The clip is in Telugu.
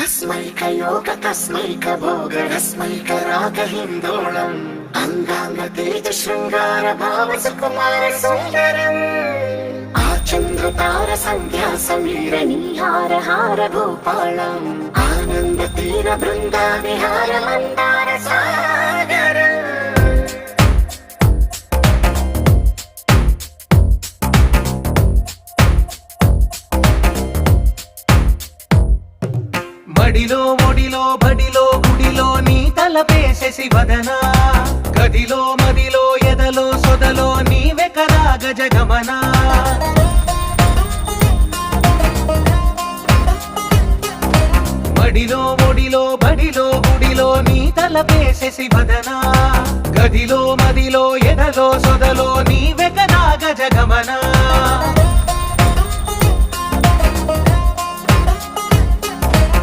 अस्मैकयोग तस्मैक भोग रस्मैक राग हिन्दोळम् अंगांग तेज शृंगार भाव सुकुमार सुंदरम् आचंद्र तार संध्या समीर नीहार हार भूपालम् आनंद तीर बृंदा विहार मंदार सागर మడిలో ఒడిలో బడిలో గుడిలో నీ తలపేసేసి వదనా గదిలో మదిలో ఎదలో సొదలో నీవే కదా గజగమనా మడిలో ఒడిలో బడిలో గుడిలో నీ తలపేసేసి వదనా గదిలో మదిలో ఎదలో సొదలో నీవే కదా గజగమనా